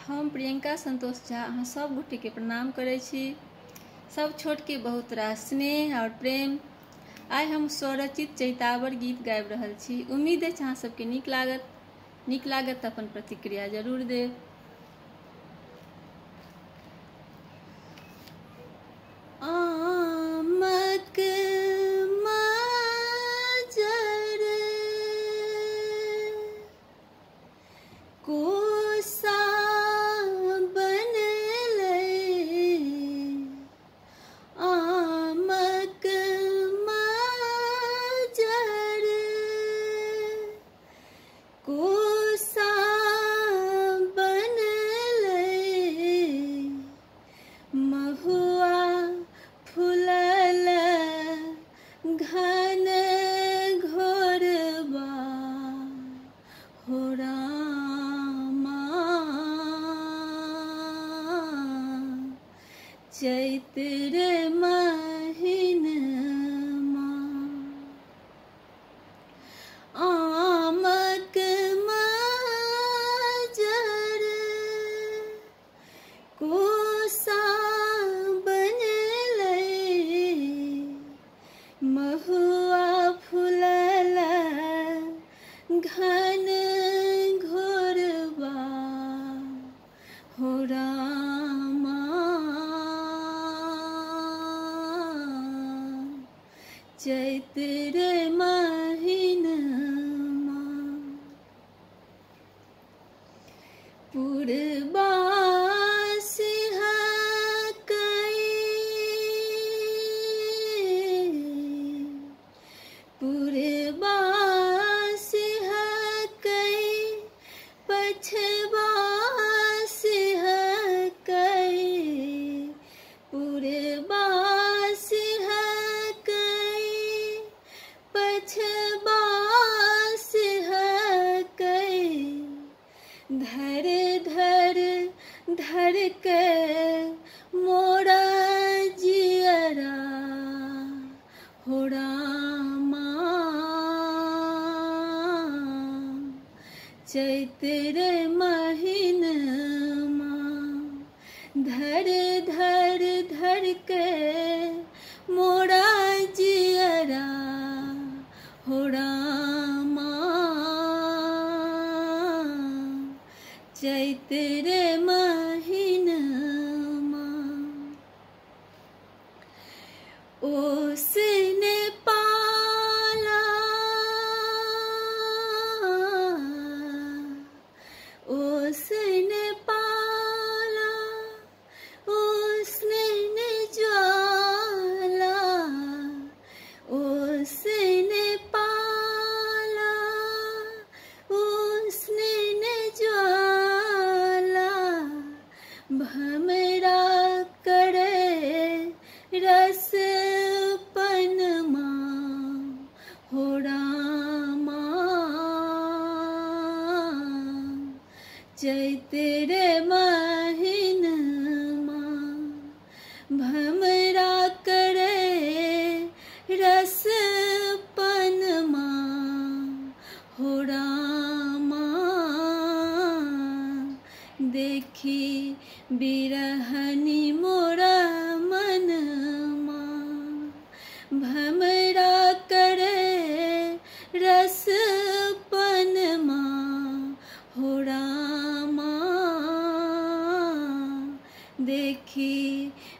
हम प्रियंका संतोष झा अहाँ सब गोटे के प्रणाम करे छी। सब छोट के बहुत रास स्नेह और प्रेम। आइ हम स्वरचित चैतावर गीत गाबि रहल छी। उम्मीद अछि अहाँ सबके नीक लागत तऽ अपन प्रतिक्रिया जरूर देब। आमक माजर कोसा बनलै, आमक माजर कोसा बनलै, महुआ फुलल घन घोरबा हो रामा, चैत्र महिनमा आमक माजर कोसा बनलै, महुआ फुलल घन घोरबा हो रामा, चैत्र महिनमा पूर्वा पूर्वा सिहकै पछवा सिहकै, पूर्वा सिहकै पछवा सिहकै, धर धर धर के मोरा जियरा हो रामा, चैत्र महिनमा धर धर धर के मोरा जियरा हो रामा, चैत्र महिनमा ओसने पाला ओसने पाला ओसने ज्वाला, ओसने पाला ओसने ज्वाला, भमरा करे रस पनमा हो रामा, चैत्र महिनमा भमरा करे रस पनमा हो रामा, देखी बिरहनी मोरा मनमा भमरा करे रस पनमा हो रामा, देखी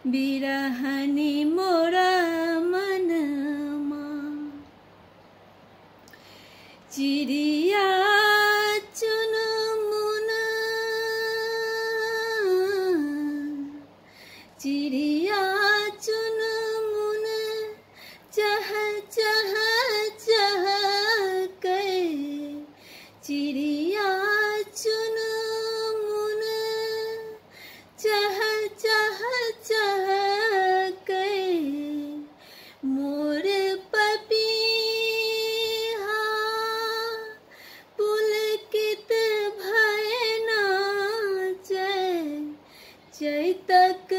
बिरहनी मोरा मनमा, चिड़िया चुनमुन चिड़िया चुनमुन चह चह चहकै, चिड़िया चुनमुन चह चह चहकै, मोर पपीहा पुलकित भय नाचै, चैतक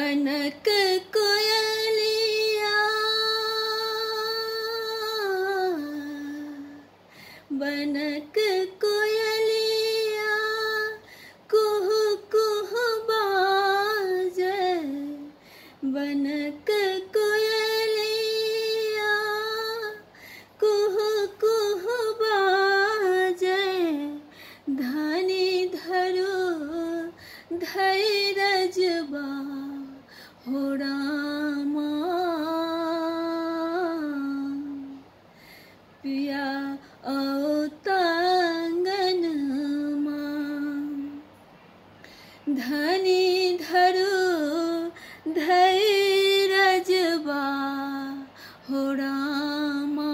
बनक कोयलिया बनक कोयलिया कुहू कुहू बाजे बनक कोयलिया कुहू कुहू बाजे धनी धरो धैर्यजबा हो रामा पिया औतांगन धनी धरो धैर्यजबा हो रामा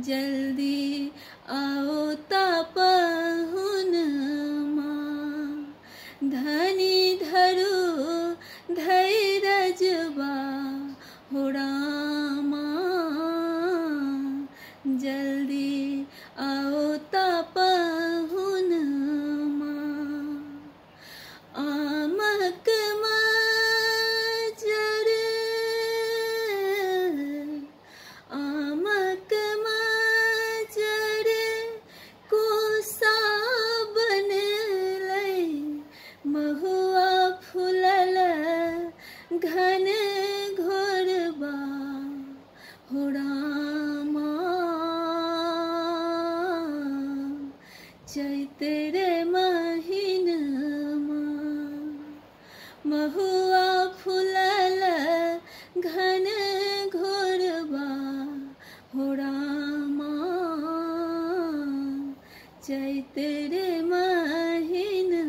जल्दी आओ तापहुन धनी धरो धैर्यजबा हो रामा जल्दी आओ तापहुन आमक मजर आमक मजर को साबन लै महुआ फूलल घन घोरबा हो रामा चैत्र महीनमा महुआ फूलल घन घोरबा हो रामा चैत्र महीना